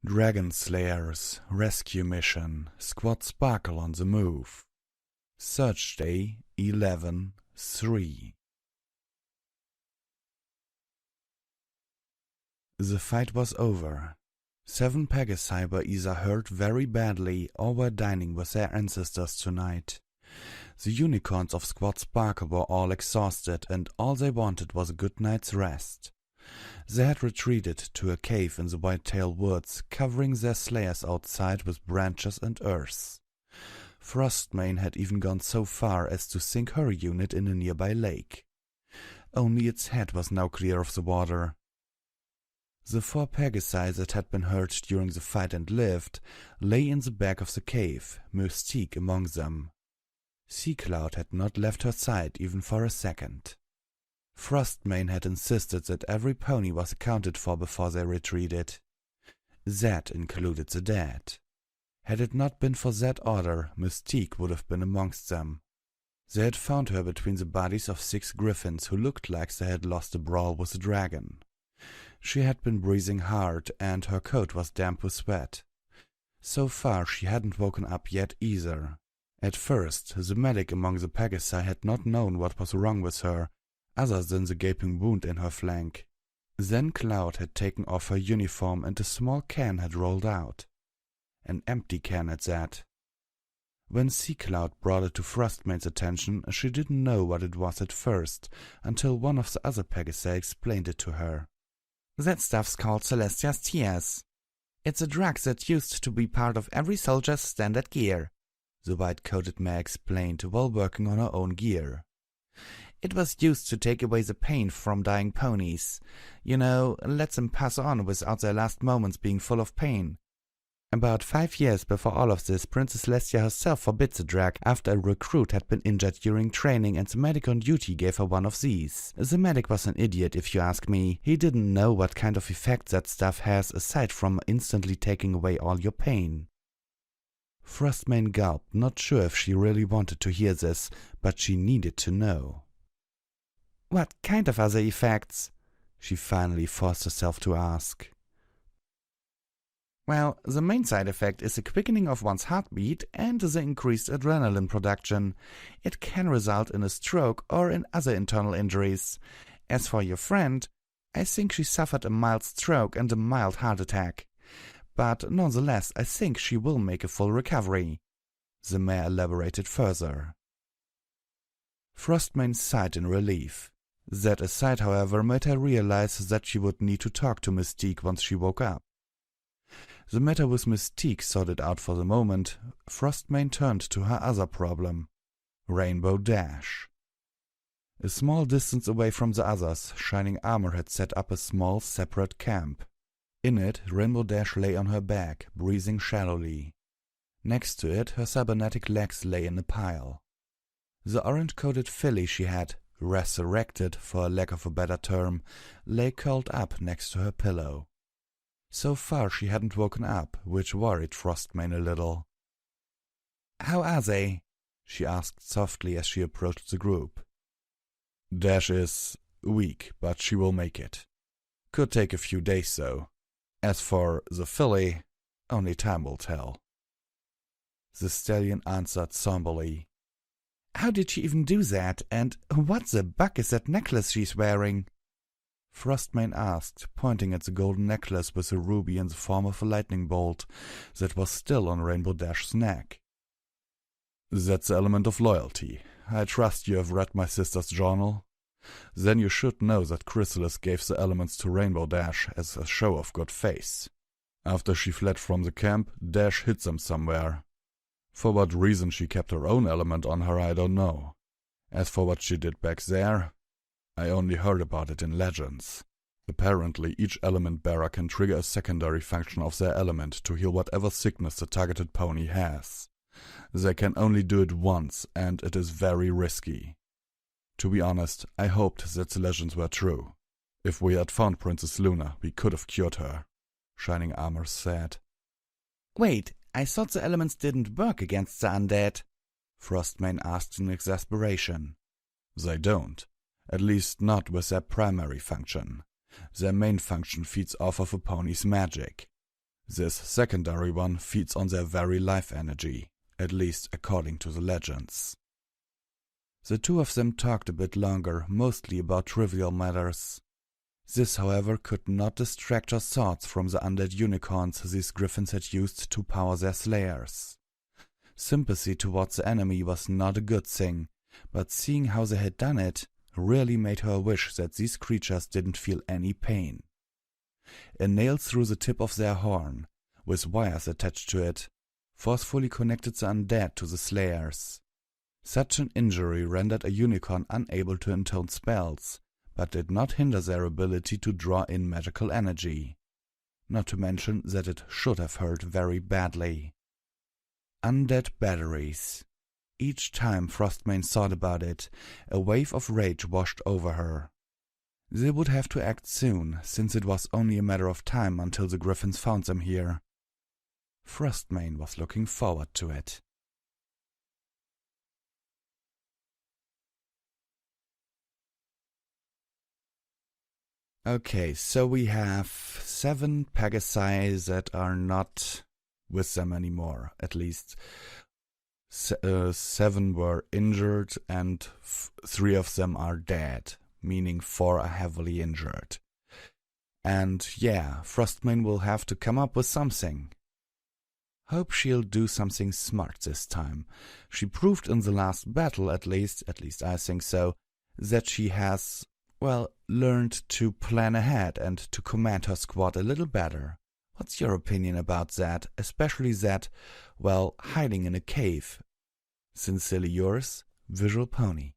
Dragonslayers Rescue Mission, Squad Sparkle on the move. Search Day 11-3. The fight was over. 7 Pegasi were either hurt very badly or were dining with their ancestors tonight. The unicorns of Squad Sparkle were all exhausted and all they wanted was a good night's rest. They had retreated to a cave in the Whitetail Woods, covering their slayers outside with branches and earth. Frostmane had even gone so far as to sink her unit in a nearby lake. Only its head was now clear of the water. The 4 Pegasi that had been hurt during the fight and lived lay in the back of the cave, Mystique among them. Sea Cloud had not left her side even for a second. Frostmane had insisted that every pony was accounted for before they retreated. That included the dead. Had it not been for that order, Mystique would have been amongst them. They had found her between the bodies of 6 griffins who looked like they had lost a brawl with a dragon. She had been breathing hard and her coat was damp with sweat. So far she hadn't woken up yet either. At first, the medic among the Pegasi had not known what was wrong with her, other than the gaping wound in her flank. Then Cloud had taken off her uniform and a small can had rolled out. An empty can at that. When Sea Cloud brought it to Frostmane's attention, she didn't know what it was at first, until one of the other Pegasi explained it to her. "That stuff's called Celestia's Tears. It's a drug that used to be part of every soldier's standard gear," the white-coated mare explained while working on her own gear. "It was used to take away the pain from dying ponies. You know, let them pass on without their last moments being full of pain. About 5 years before all of this, Princess Celestia herself forbid the drug after a recruit had been injured during training and the medic on duty gave her one of these. The medic was an idiot if you ask me. He didn't know what kind of effect that stuff has aside from instantly taking away all your pain." Frostmane gulped, not sure if she really wanted to hear this, but she needed to know. "What kind of other effects?" she finally forced herself to ask. "Well, the main side effect is the quickening of one's heartbeat and the increased adrenaline production. It can result in a stroke or in other internal injuries. As for your friend, I think she suffered a mild stroke and a mild heart attack. But nonetheless, I think she will make a full recovery," the mare elaborated further. Frostmane sighed in relief. That aside, however, made her realize that she would need to talk to Mystique once she woke up. The matter with Mystique sorted out for the moment, Frostmane turned to her other problem, Rainbow Dash. A small distance away from the others, Shining Armor had set up a small, separate camp. In it, Rainbow Dash lay on her back, breathing shallowly. Next to it, her cybernetic legs lay in a pile. The orange-coated filly she had, resurrected for lack of a better term, lay curled up next to her pillow. So far she hadn't woken up, which worried Frostmane a little. "How are they?" she asked softly as she approached the group. "Dash is weak, but she will make it. Could take a few days, though. As for the filly, only time will tell." The stallion answered somberly. "How did she even do that? And what the buck is that necklace she's wearing?" Frostmane asked, pointing at the golden necklace with a ruby in the form of a lightning bolt that was still on Rainbow Dash's neck. "That's the element of loyalty. I trust you have read my sister's journal. Then you should know that Chrysalis gave the elements to Rainbow Dash as a show of good faith. After she fled from the camp, Dash hid them somewhere. For what reason she kept her own element on her, I don't know. As for what she did back there, I only heard about it in legends. Apparently, each element bearer can trigger a secondary function of their element to heal whatever sickness the targeted pony has. They can only do it once, and it is very risky. To be honest, I hoped that the legends were true. If we had found Princess Luna, we could have cured her," Shining Armor said. "Wait, I thought the elements didn't work against the undead?" Frostmane asked in exasperation. "They don't. At least not with their primary function. Their main function feeds off of a pony's magic. This secondary one feeds on their very life energy, at least according to the legends. The two of them talked a bit longer, mostly about trivial matters. This, however, could not distract her thoughts from the undead unicorns these griffins had used to power their slayers. Sympathy towards the enemy was not a good thing, but seeing how they had done it really made her wish that these creatures didn't feel any pain. A nail through the tip of their horn, with wires attached to it, forcefully connected the undead to the slayers. Such an injury rendered a unicorn unable to intone spells, but did not hinder their ability to draw in magical energy. Not to mention that it should have hurt very badly. Undead batteries. Each time Frostmane thought about it, a wave of rage washed over her. They would have to act soon, since it was only a matter of time until the griffins found them here. Frostmane was looking forward to it. Okay, so we have 7 Pegasi that are not with them anymore. At least 7 were injured and 3 of them are dead, meaning 4 are heavily injured. And yeah, Frostmane will have to come up with something. Hope she'll do something smart this time. She proved in the last battle, at least I think so, that she has, well, learned to plan ahead and to command her squad a little better. What's your opinion about that, especially that, well, hiding in a cave? Sincerely yours, Visual Pony.